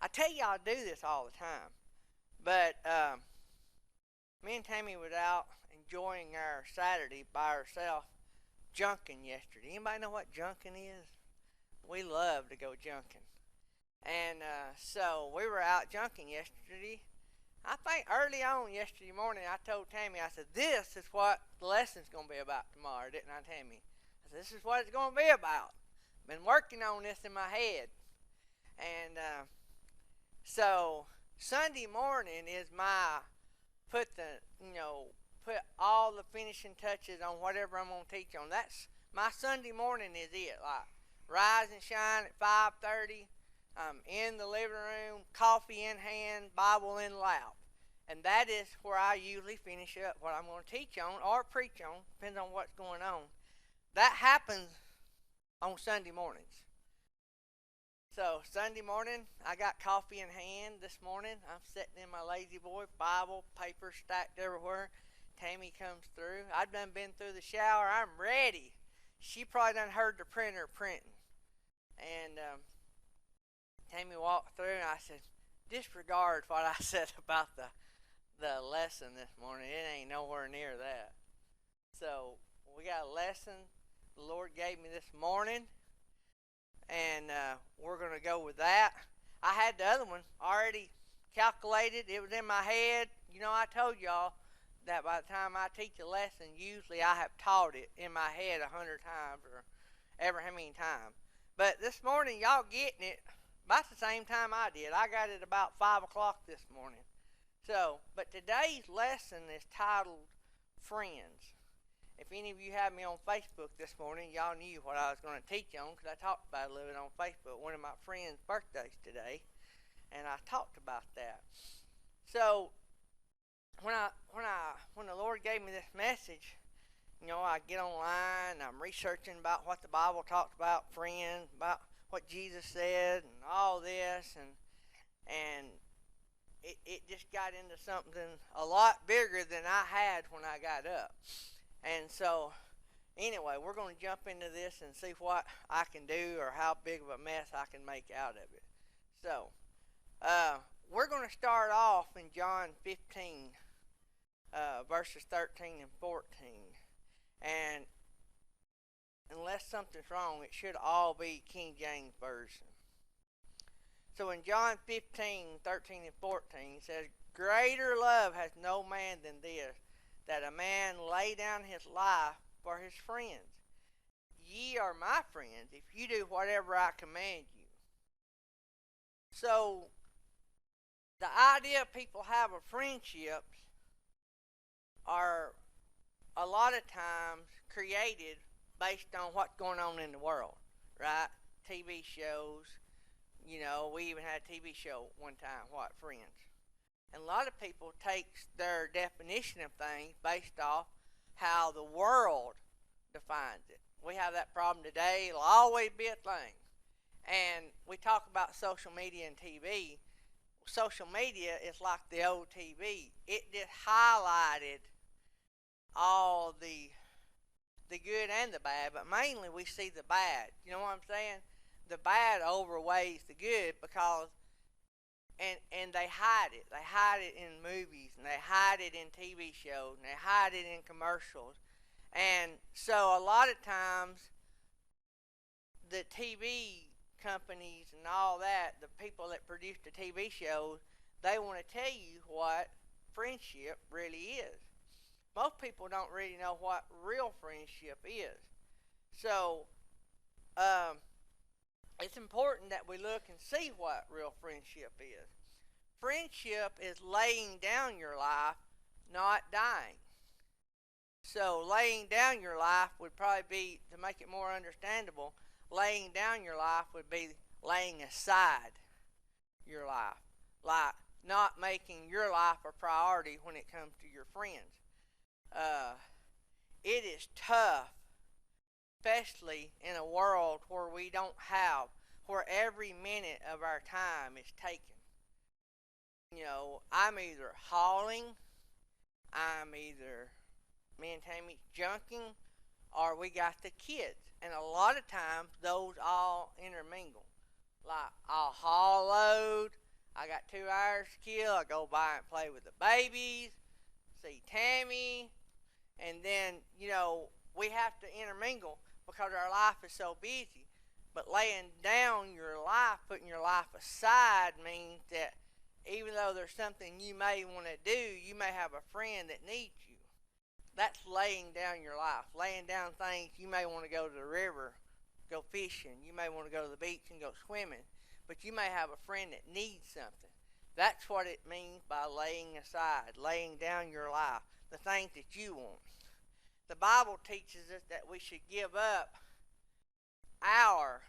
I tell you, I do this all the time. But me and Tammy was out enjoying our Saturday by ourselves junking yesterday. Anybody know what junking is? We love to go junking. And so we were out junking yesterday. I think early on yesterday morning, I told Tammy, I said, this is what the lesson's going to be about tomorrow, didn't I, Tammy? I said, this is what it's going to be about. Been working on this in my head. And so Sunday morning is my put the, put all the finishing touches on whatever I'm going to teach on. That's my Sunday morning is it. Like, rise and shine at 5:30. I'm in the living room, coffee in hand, Bible in lap. And that is where I usually finish up what I'm going to teach on or preach on, depends on what's going on. That happens on Sunday mornings. So Sunday morning, I got coffee in hand this morning. I'm sitting in my lazy boy, Bible, paper stacked everywhere. Tammy comes through. I've done been through the shower. I'm ready. She probably done heard the printer printing. And Tammy walked through, and I said, disregard what I said about the lesson this morning. It ain't nowhere near that. So we got a lesson the Lord gave me this morning, and we're going to go with that. I had the other one already calculated. It was in my head. I told y'all that by the time I teach a lesson, usually I have taught it in my head 100 times or ever how many times. But this morning, y'all getting it about the same time I did. I got it about 5 o'clock this morning. So, but today's lesson is titled Friends. If any of you had me on Facebook this morning, y'all knew what I was going to teach on because I talked about it a little bit on Facebook. One of my friends' birthdays today, and I talked about that. So, when the Lord gave me this message, I get online, I'm researching about what the Bible talks about friends, about what Jesus said, and all this, and it just got into something a lot bigger than I had when I got up. And so, anyway, we're going to jump into this and see what I can do or how big of a mess I can make out of it. So, we're going to start off in John 15, verses 13 and 14. And unless something's wrong, it should all be King James Version. So in John 15, 13 and 14, it says, greater love has no man than this, that a man lay down his life for his friends. Ye are my friends, if you do whatever I command you. So, the idea people have of friendships are a lot of times created based on what's going on in the world, right? TV shows, we even had a TV show one time, Friends. And a lot of people take their definition of things based off how the world defines it. We have that problem today. It'll always be a thing. And we talk about social media and TV. Social media is like the old TV. It just highlighted all the good and the bad, but mainly we see the bad. You know what I'm saying? The bad overweighs the good because and they hide it. They hide it in movies, and they hide it in TV shows, and they hide it in commercials. And so a lot of times the TV companies and all that, the people that produce the TV shows, they want to tell you what friendship really is. Most people don't really know what real friendship is. So, it's important that we look and see what real friendship is. Friendship is laying down your life, not dying. So, laying down your life would probably be, to make it more understandable, laying down your life would be laying aside your life. Like not making your life a priority when it comes to your friends. It is tough, especially in a world where we don't have, where every minute of our time is taken. I'm either hauling, me and Tammy junking, or we got the kids. And a lot of times those all intermingle. Like I'll haul load, I got 2 hours to kill. I go by and play with the babies, see Tammy, and then, we have to intermingle because our life is so busy. But laying down your life, putting your life aside, means that even though there's something you may want to do, you may have a friend that needs you. That's laying down your life, laying down things. You may want to go to the river, go fishing. You may want to go to the beach and go swimming. But you may have a friend that needs something. That's what it means by laying aside, laying down your life, the things that you want. The Bible teaches us that we should give up our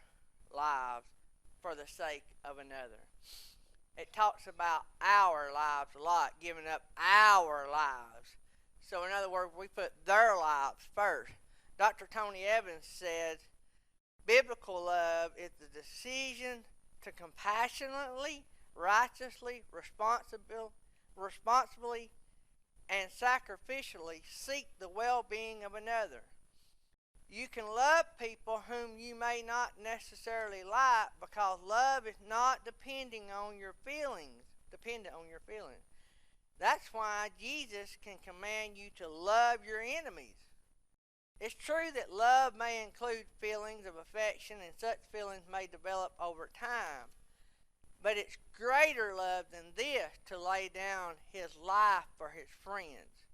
lives for the sake of another. It talks about our lives a lot, giving up our lives. So, in other words, we put their lives first. Dr. Tony Evans says biblical love is the decision to compassionately, righteously, responsibly, and sacrificially seek the well-being of another. You can love people whom you may not necessarily like because love is not dependent on your feelings. That's why Jesus can command you to love your enemies. It's true that love may include feelings of affection, and such feelings may develop over time. But it's greater love than this to lay down his life for his friends.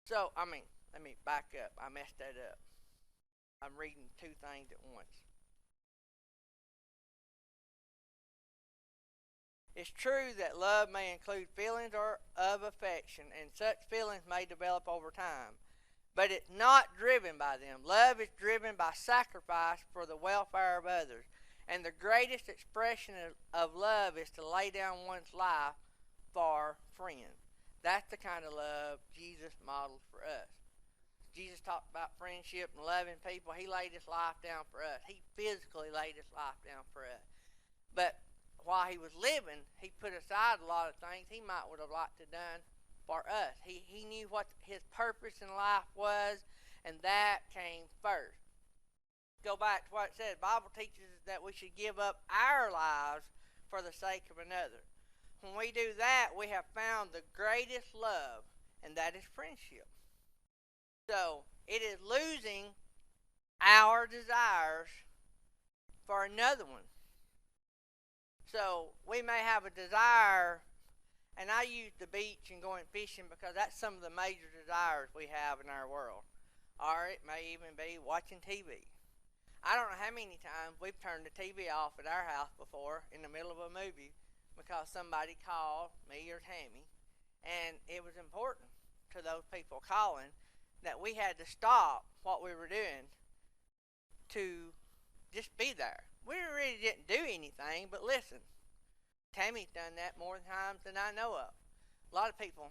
So, let me back up. I messed that up. I'm reading two things at once. It's true that love may include feelings of affection, and such feelings may develop over time. But it's not driven by them. Love is driven by sacrifice for the welfare of others. And the greatest expression of love is to lay down one's life for friends. That's the kind of love Jesus modeled for us. Jesus talked about friendship and loving people. He laid his life down for us. He physically laid his life down for us. But while he was living, he put aside a lot of things he might would have liked to have done for us. He knew what his purpose in life was, and that came first. Go back to what it said. The Bible teaches us that we should give up our lives for the sake of another. When we do that, we have found the greatest love, and that is friendship. So, it is losing our desires for another one. So, we may have a desire, and I use the beach and going fishing because that's some of the major desires we have in our world. Or it may even be watching TV. I don't know how many times we've turned the TV off at our house before in the middle of a movie because somebody called me or Tammy, and it was important to those people calling that we had to stop what we were doing to just be there. We really didn't do anything but listen. Tammy's done that more times than I know of. A lot of people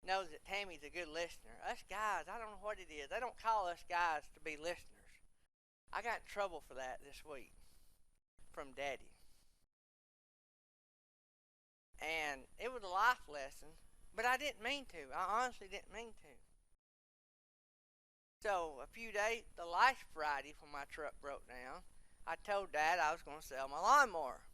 know that Tammy's a good listener. Us guys, I don't know what it is. They don't call us guys to be listeners. I got in trouble for that this week from Daddy. And it was a life lesson, but I didn't mean to. I honestly didn't mean to. So, a few days, the last Friday when my truck broke down, I told Dad I was going to sell my lawnmower.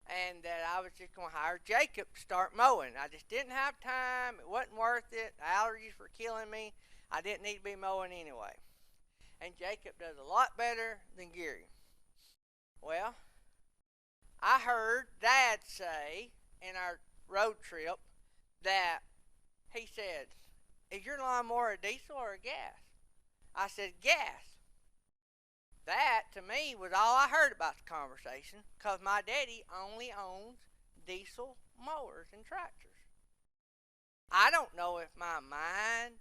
And that I was just going to hire Jacob to start mowing. I just didn't have time. It wasn't worth it. The allergies were killing me. I didn't need to be mowing anyway. And Jacob does a lot better than Gary. Well, I heard Dad say in our road trip that he said, "Is your lawnmower a diesel or a gas?" I said, "Gas." That, to me, was all I heard about the conversation because my daddy only owns diesel mowers and tractors. I don't know if my mind,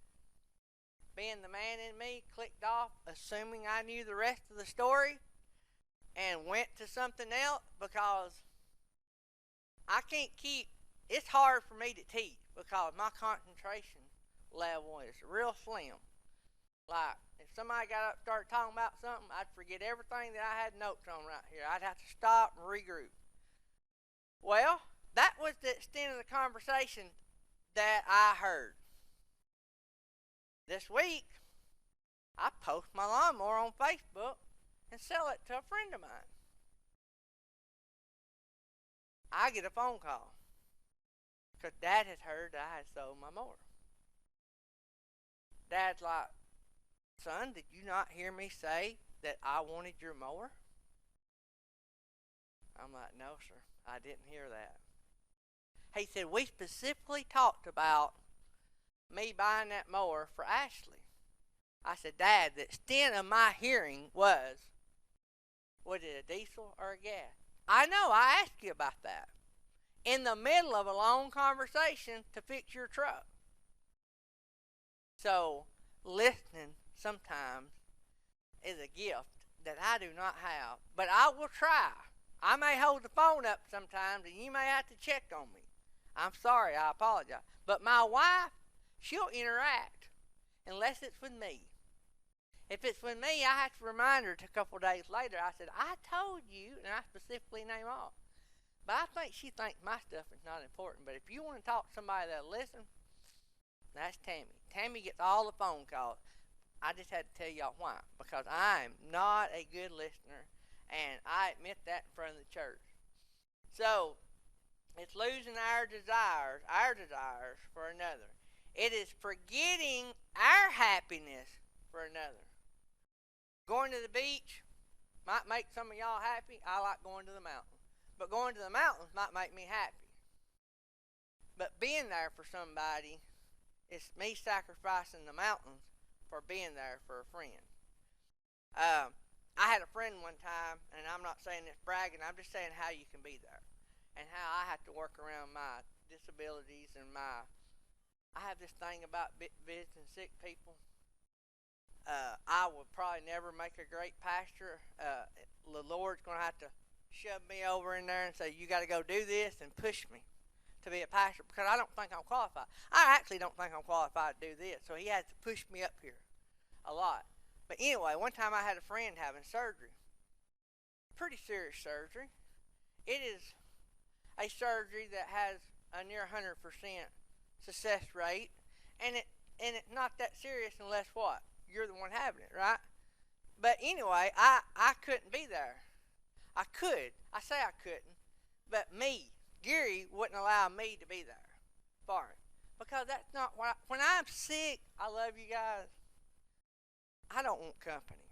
being the man in me, clicked off assuming I knew the rest of the story and went to something else because I can't keep, it's hard for me to teach because my concentration level is real slim. Like, if somebody got up and started talking about something, I'd forget everything that I had notes on right here. I'd have to stop and regroup. Well, that was the extent of the conversation that I heard. This week, I post my lawnmower on Facebook and sell it to a friend of mine. I get a phone call because Dad had heard that I had sold my mower. Dad's like, son, did you not hear me say that I wanted your mower? I'm like, no, sir, I didn't hear that. He said, we specifically talked about me buying that mower for Ashley. I said, Dad, the extent of my hearing was it a diesel or a gas? I know, I asked you about that. In the middle of a long conversation to fix your truck. So, listening sometimes is a gift that I do not have, but I will try. I may hold the phone up sometimes and you may have to check on me. I'm sorry, I apologize. But my wife, she'll interact unless it's with me. If it's with me, I have to remind her a couple days later. I said, I told you, and I specifically name off. But I think she thinks my stuff is not important. But if you want to talk to somebody that'll listen, that's Tammy. Tammy gets all the phone calls. I just had to tell y'all why. Because I'm not a good listener, and I admit that in front of the church. So, it's losing our desires for another. It is forgetting our happiness for another. Going to the beach might make some of y'all happy. I like going to the mountains. But going to the mountains might make me happy. But being there for somebody is me sacrificing the mountains for being there for a friend. I had a friend one time, and I'm not saying this bragging, I'm just saying how you can be there. And how I have to work around my disabilities and I have this thing about visiting sick people. I would probably never make a great pastor. The Lord's going to have to shove me over in there and say, you got to go do this and push me to be a pastor because I don't think I'm qualified. I actually don't think I'm qualified to do this. So he has to push me up here a lot. But anyway, one time I had a friend having surgery. Pretty serious surgery. It is a surgery that has a near 100% success rate. And it's not that serious unless what? You're the one having it, right? But anyway, I couldn't be there. I could. I say I couldn't. But Gary wouldn't allow me to be there for it. Because that's not what when I'm sick, I love you guys. I don't want company.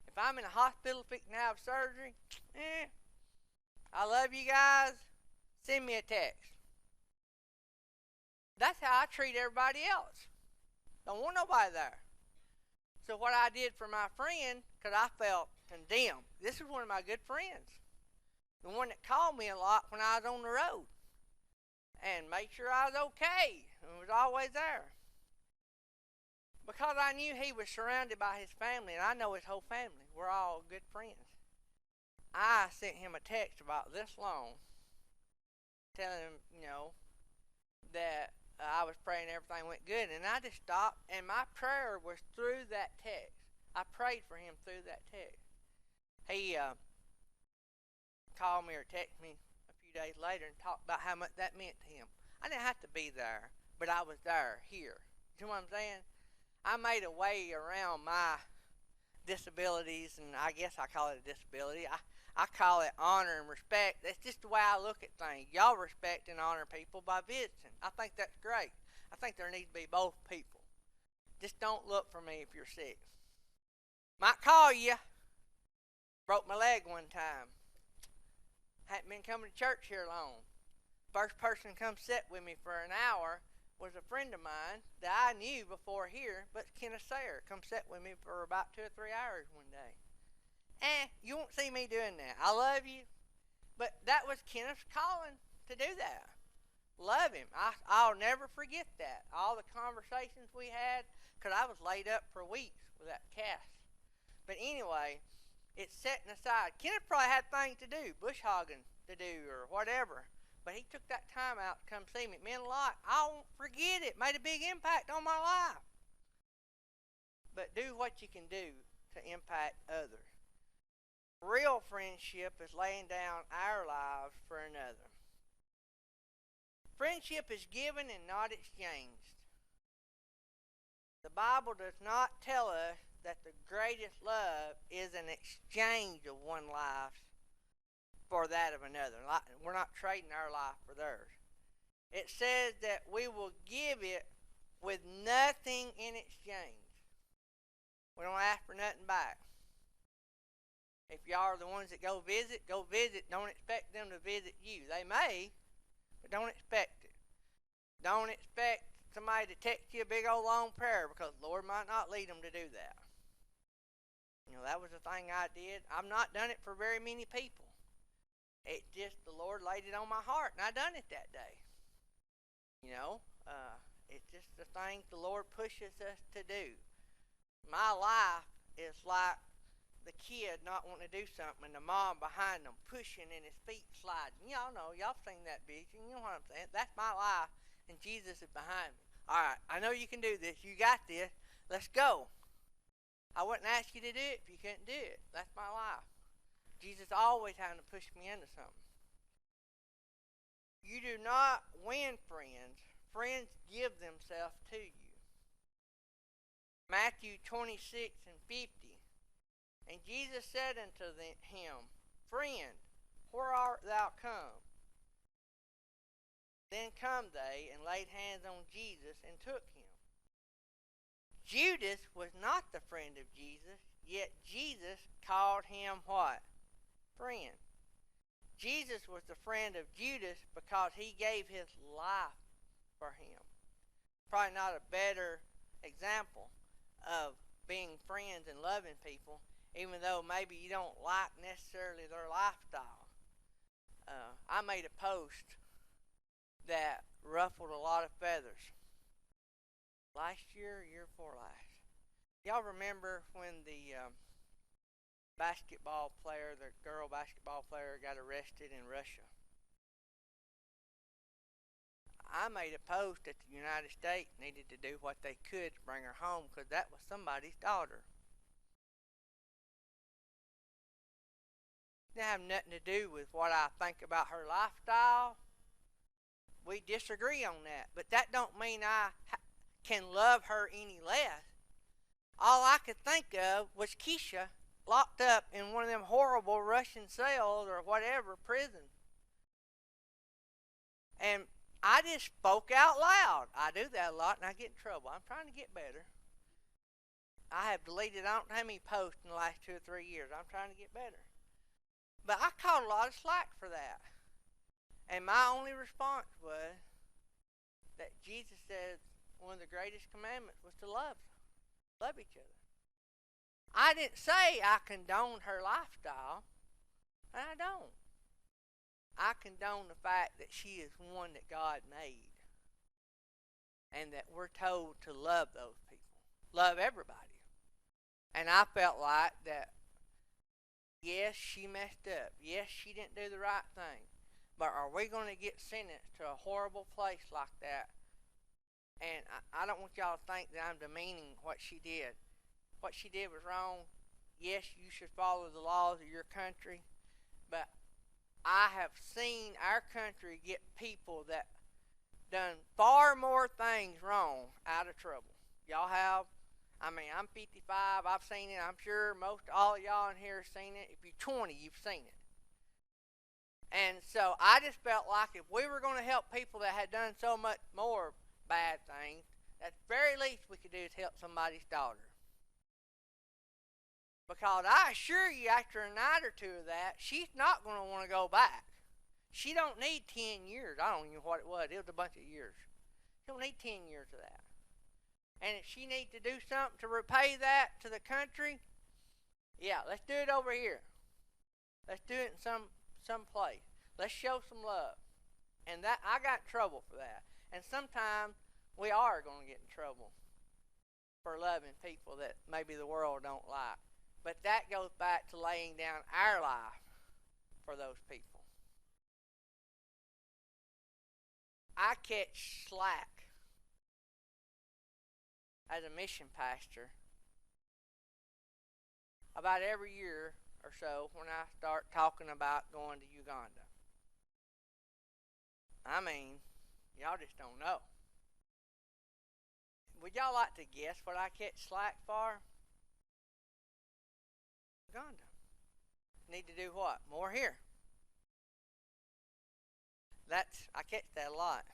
If I'm in a hospital fixing to have surgery, I love you guys. Send me a text. That's how I treat everybody else. Don't want nobody there. So what I did for my friend, because I felt condemned. This is one of my good friends. The one that called me a lot when I was on the road. And made sure I was okay. And was always there. Because I knew he was surrounded by his family, and I know his whole family. We're all good friends. I sent him a text about this long, telling him, that I was praying everything went good. And I just stopped, and my prayer was through that text. I prayed for him through that text. He called me or texted me a few days later and talked about how much that meant to him. I didn't have to be there, but I was there, here. You know what I'm saying? I made a way around my disabilities, and I guess I call it a disability. I call it honor and respect. That's just the way I look at things. Y'all respect and honor people by visiting. I think that's great. I think there needs to be both people. Just don't look for me if you're sick. Might call you. Broke my leg one time. Hadn't been coming to church here long. First person to come sit with me for an hour was a friend of mine that I knew before here, but Kenneth Sayer come sit with me for about 2 or 3 hours one day. You won't see me doing that. I love you, but that was Kenneth's calling to do that. Love him. I'll never forget that. All the conversations we had, because I was laid up for weeks with that cast. But anyway, it's setting aside. Kenneth probably had things to do, bush hogging to do or whatever. But he took that time out to come see me. It meant a lot. I won't forget it. Made a big impact on my life. But do what you can do to impact others. Real friendship is laying down our lives for another. Friendship is given and not exchanged. The Bible does not tell us that the greatest love is an exchange of one's life for that of another. We're not trading our life for theirs. It says that we will give it with nothing in exchange. We don't ask for nothing back. If y'all are the ones that go visit, go visit. Don't expect them to visit you. They may, but don't expect it. Don't expect somebody to text you a big old long prayer because the Lord might not lead them to do that. That was the thing I did. I've not done it for very many people. It just, the Lord laid it on my heart, and I done it that day. It's just the things the Lord pushes us to do. My life is like the kid not wanting to do something and the mom behind them pushing and his feet sliding. Y'all know, y'all seen that vision. You know what I'm saying? That's my life, and Jesus is behind me. All right, I know you can do this. You got this. Let's go. I wouldn't ask you to do it if you couldn't do it. That's my life. Jesus always having to push me into something. You do not win friends. Friends give themselves to you. Matthew 26 and 50. And Jesus said unto him, Friend, where art thou come? Then come they and laid hands on Jesus and took him. Judas was not the friend of Jesus, yet Jesus called him what? Friend. Jesus was the friend of Judas because he gave his life for him. Probably not a better example of being friends and loving people, even though maybe you don't like necessarily their lifestyle. I made a post that ruffled a lot of feathers. Last year, year before last. Y'all remember when the basketball player, the girl basketball player, got arrested in Russia? I made a post that the United States needed to do what they could to bring her home because that was somebody's daughter. It didn't have nothing to do with what I think about her lifestyle. We disagree on that, but that don't mean I can love her any less. All I could think of was Keisha locked up in one of them horrible Russian cells or whatever prison. And I just spoke out loud. I do that a lot and I get in trouble. I'm trying to get better. I have deleted I don't know how many posts in the last 2 or 3 years. I'm trying to get better. But I caught a lot of slack for that. And my only response was that Jesus said one of the greatest commandments was to love each other. I didn't say I condone her lifestyle, and I don't. I condone the fact that she is one that God made, and that we're told to love those people, love everybody. And I felt like that, yes, she messed up. Yes, she didn't do the right thing. But are we going to get sentenced to a horrible place like that? And I don't want y'all to think that I'm demeaning what she did. What she did was wrong. Yes, you should follow the laws of your country. But I have seen our country get people that done far more things wrong out of trouble. Y'all have. I mean, I'm 55. I've seen it. I'm sure most all of y'all in here have seen it. If you're 20, you've seen it. And so I just felt like if we were going to help people that had done so much more bad things, at the very least we could do is help somebody's daughter. Because I assure you, after a night or two of that, she's not going to want to go back. She don't need 10 years. I don't even know what it was. It was a bunch of years. She don't need 10 years of that. And if she needs to do something to repay that to the country, yeah, let's do it over here. Let's do it in some place. Let's show some love. And that I got in trouble for that. And sometimes we are going to get in trouble for loving people that maybe the world don't like. But that goes back to laying down our life for those people. I catch slack as a mission pastor about every year or so when I start talking about going to Uganda. I mean, y'all just don't know. Would y'all like to guess what I catch slack for? Uganda. Need to do what? More here. I catch that a lot.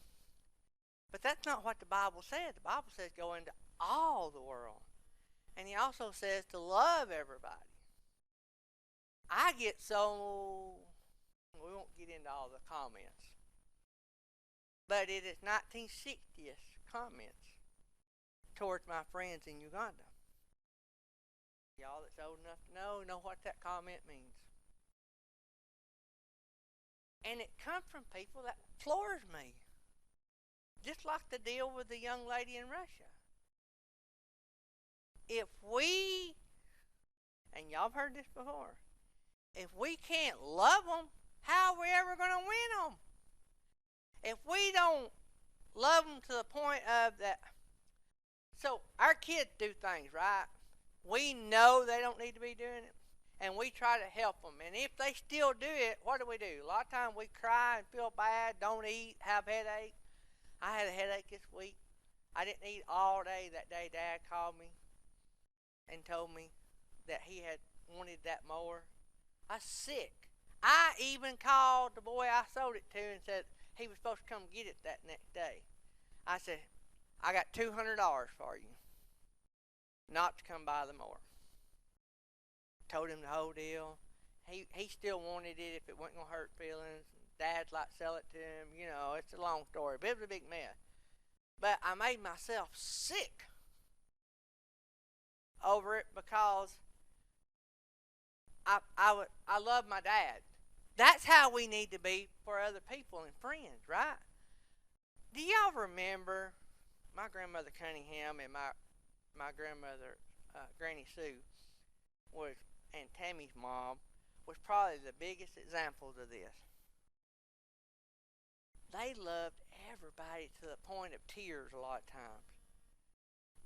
But that's not what the Bible says. The Bible says go into all the world. And he also says to love everybody. I get so, we won't get into all the comments, but it is 1960s comments towards my friends in Uganda. Y'all that's old enough to know what that comment means. And it comes from people that floors me. Just like the deal with the young lady in Russia. If we, and y'all have heard this before, if we can't love them, how are we ever going to win them? If we don't love them to the point of that, so our kids do things, right? We know they don't need to be doing it, and we try to help them. And if they still do it, what do? A lot of times we cry and feel bad, don't eat, have headache. I had a headache this week. I didn't eat all day that day. Dad called me and told me that he had wanted that mower. I was sick. I even called the boy I sold it to and said he was supposed to come get it that next day. I said, I got $200 for you not to come buy the mower. Told him the whole deal. He still wanted it if it wasn't going to hurt feelings. Dad's like sell it to him. You know, it's a long story, but it was a big mess. But I made myself sick over it because I love my dad. That's how we need to be for other people and friends, right? Do y'all remember my grandmother Cunningham and my grandmother Granny Sue was, and Tammy's mom was probably the biggest examples of this. They loved everybody to the point of tears a lot of times.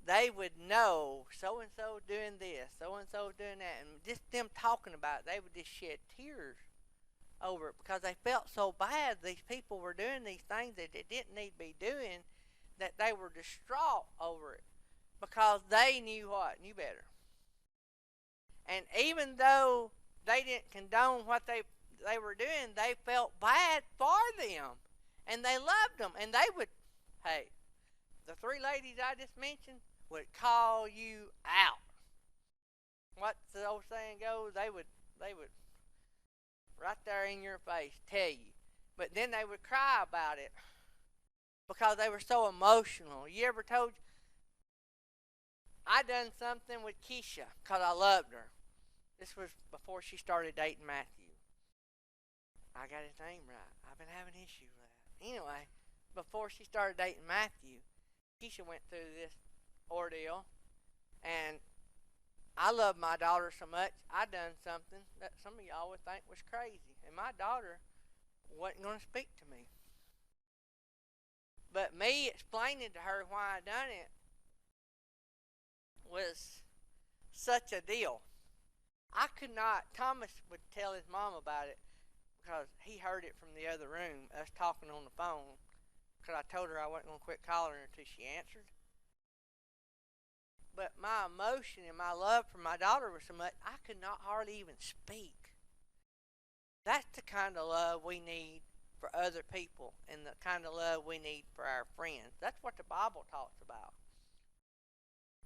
They would know so and so doing this, so and so doing that, and just them talking about it, they would just shed tears over it because they felt so bad these people were doing these things that they didn't need to be doing, that they were distraught over it because they knew better. And even though they didn't condone what they were doing, they felt bad for them, and they loved them, and they would, hey, the three ladies I just mentioned would call you out. What the old saying goes, they would right there in your face tell you. But then they would cry about it because they were so emotional. You ever told I done something with Keisha because I loved her. This was before she started dating Matthew. I got his name right. I've been having issues with that. Anyway, before she started dating Matthew, Keisha went through this ordeal, and I love my daughter so much, I done something that some of y'all would think was crazy, and my daughter wasn't going to speak to me. But me explaining to her why I done it was such a deal. I could not, Thomas would tell his mom about it because he heard it from the other room, us talking on the phone, because I told her I wasn't going to quit calling her until she answered. But my emotion and my love for my daughter was so much, I could not hardly even speak. That's the kind of love we need for other people and the kind of love we need for our friends. That's what the Bible talks about.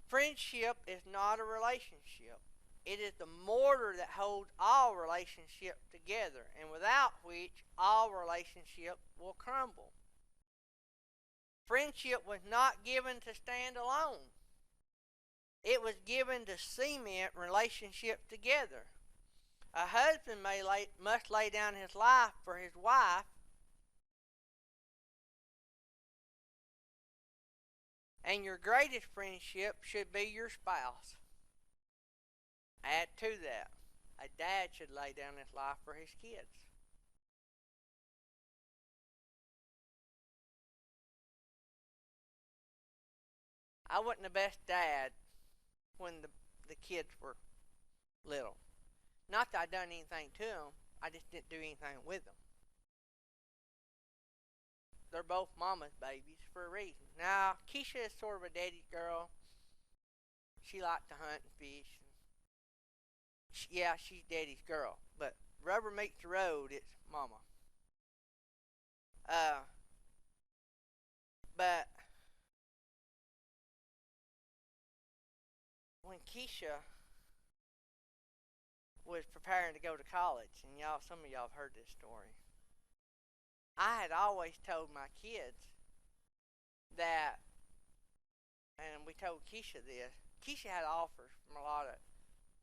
Friendship is not a relationship. It is the mortar that holds all relationships together, and without which all relationship will crumble. Friendship was not given to stand alone. It was given to cement relationships together. A husband must lay down his life for his wife, and your greatest friendship should be your spouse. Add to that, a dad should lay down his life for his kids. I wasn't the best dad when the kids were little. Not that I done anything to them, I just didn't do anything with them. They're both mama's babies for a reason. Now, Keisha is sort of a daddy's girl. She liked to hunt and fish. Yeah, she's daddy's girl. But rubber meets the road, it's mama. Uh, but when Keisha was preparing to go to college, and y'all, some of y'all have heard this story, I had always told my kids that, and we told Keisha this. Keisha had offers from a lot of,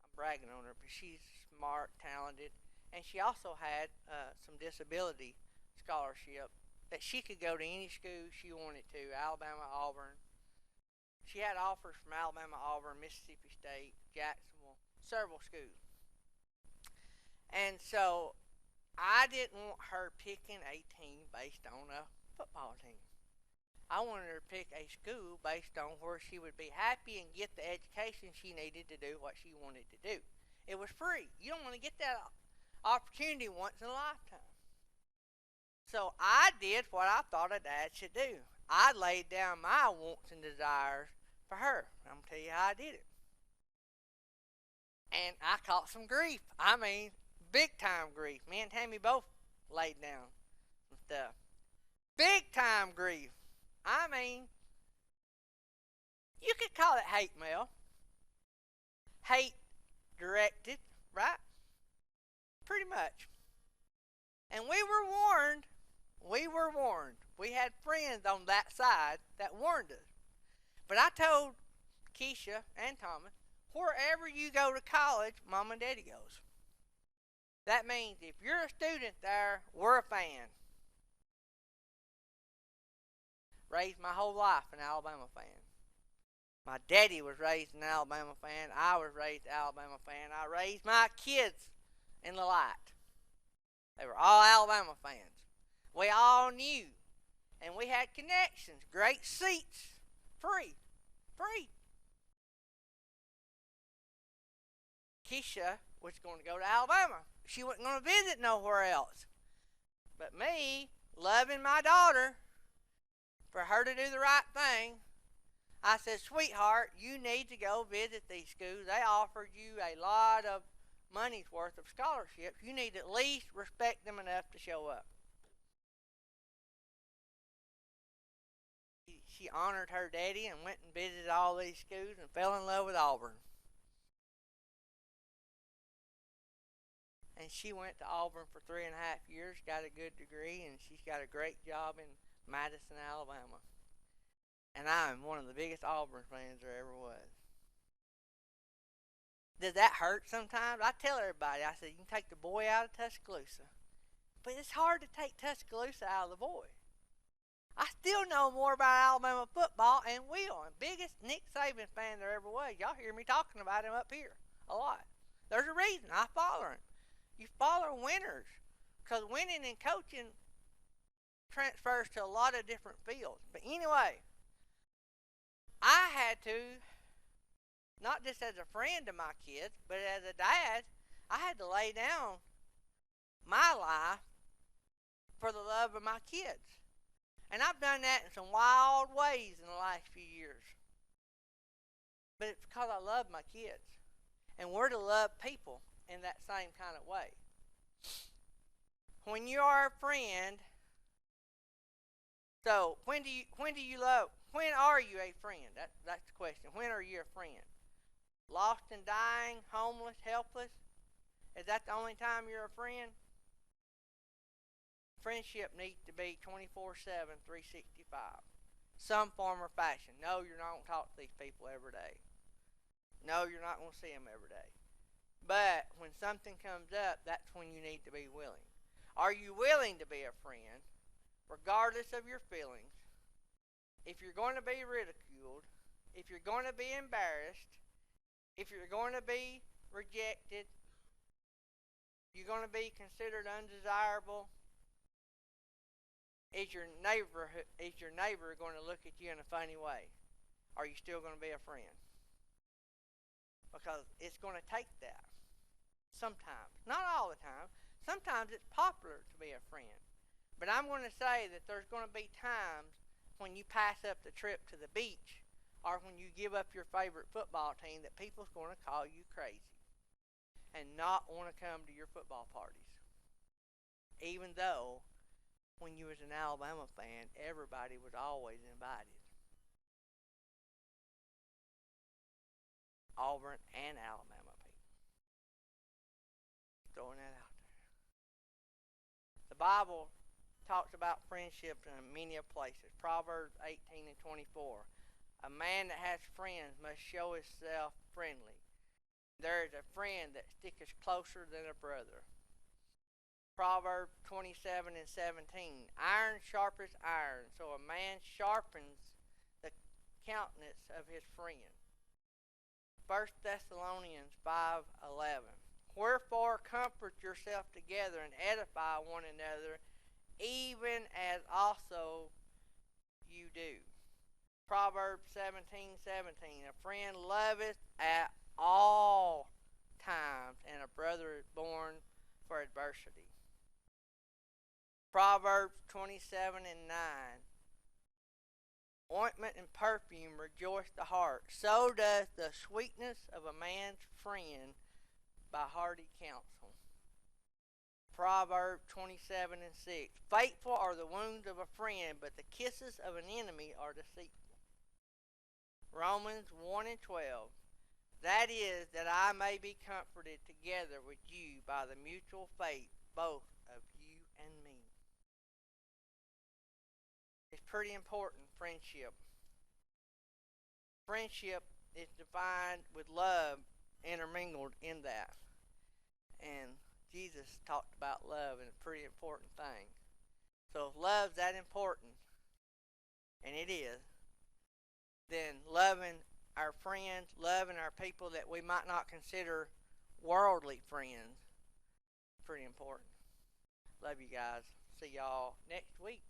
I'm bragging on her, but she's smart, talented, and she also had some disability scholarship that she could go to any school she wanted to, Alabama, Auburn. She had offers from Alabama, Auburn, Mississippi State, Jacksonville, several schools. And so I didn't want her picking a team based on a football team. I wanted her to pick a school based on where she would be happy and get the education she needed to do what she wanted to do. It was free. You don't want to get that opportunity once in a lifetime. So I did what I thought a dad should do. I laid down my wants and desires for her. I'm going to tell you how I did it. And I caught some grief. I mean, big time grief. Me and Tammy both laid down some stuff. Big time grief. I mean, you could call it hate mail. Hate directed, right? Pretty much. And we were warned. We were warned. We had friends on that side that warned us. But I told Keisha and Thomas, wherever you go to college, Mom and Daddy goes. That means if you're a student there, we're a fan. Raised my whole life an Alabama fan. My daddy was raised an Alabama fan. I was raised an Alabama fan. I raised my kids in the light. They were all Alabama fans. We all knew. And we had connections. Great seats. Free. Free. Keisha was going to go to Alabama. She wasn't going to visit nowhere else. But me, loving my daughter, for her to do the right thing, I said, sweetheart, you need to go visit these schools. They offered you a lot of money's worth of scholarships. You need to at least respect them enough to show up. She honored her daddy and went and visited all these schools and fell in love with Auburn. And she went to Auburn for 3.5 years, got a good degree, and she's got a great job in Madison, Alabama. And I'm one of the biggest Auburn fans there ever was. Does that hurt sometimes? I tell everybody, I said, you can take the boy out of Tuscaloosa. But it's hard to take Tuscaloosa out of the boy. I still know more about Alabama football and will. And biggest Nick Saban fan there ever was. Y'all hear me talking about him up here a lot. There's a reason. I follow him. You follow winners. Because winning and coaching transfers to a lot of different fields. But anyway, I had to, not just as a friend to my kids, but as a dad, I had to lay down my life for the love of my kids. And I've done that in some wild ways in the last few years. But it's because I love my kids. And we're to love people in that same kind of way. When you are a friend, so when are you a friend? That's the question. When are you a friend? Lost and dying, homeless, helpless? Is that the only time you're a friend? Friendship needs to be 24/7, 365. Some form or fashion. No, you're not going to talk to these people every day. No, you're not going to see them every day. But when something comes up, that's when you need to be willing. Are you willing to be a friend, regardless of your feelings? If you're going to be ridiculed, if you're going to be embarrassed, if you're going to be rejected, you're going to be considered undesirable, is your neighbor going to look at you in a funny way? Are you still going to be a friend? Because it's going to take that. Sometimes. Not all the time. Sometimes it's popular to be a friend. But I'm going to say that there's going to be times when you pass up the trip to the beach or when you give up your favorite football team that people's going to call you crazy and not want to come to your football parties. Even though when you was an Alabama fan, everybody was always invited. Auburn and Alabama people. Throwing that out there. The Bible talks about friendship in many places. Proverbs 18 and 24. A man that has friends must show himself friendly. There is a friend that sticketh closer than a brother. Proverbs 27 and 17. Iron sharpens iron, so a man sharpens the countenance of his friend. 1 Thessalonians 5:11. Wherefore comfort yourself together and edify one another, even as also you do. Proverbs 17:17. A friend loveth at all times, and a brother is born for adversity. Proverbs 27 and 9. Ointment and perfume rejoice the heart. So does the sweetness of a man's friend by hearty counsel. Proverbs 27 and 6. Faithful are the wounds of a friend, but the kisses of an enemy are deceitful. Romans 1 and 12. That is, that I may be comforted together with you by the mutual faith, both of you and me. It's pretty important, friendship. Friendship is defined with love intermingled in that. And Jesus talked about love, and a pretty important thing. So if love's that important, and it is, then loving our friends, loving our people that we might not consider worldly friends, pretty important. Love you guys. See y'all next week.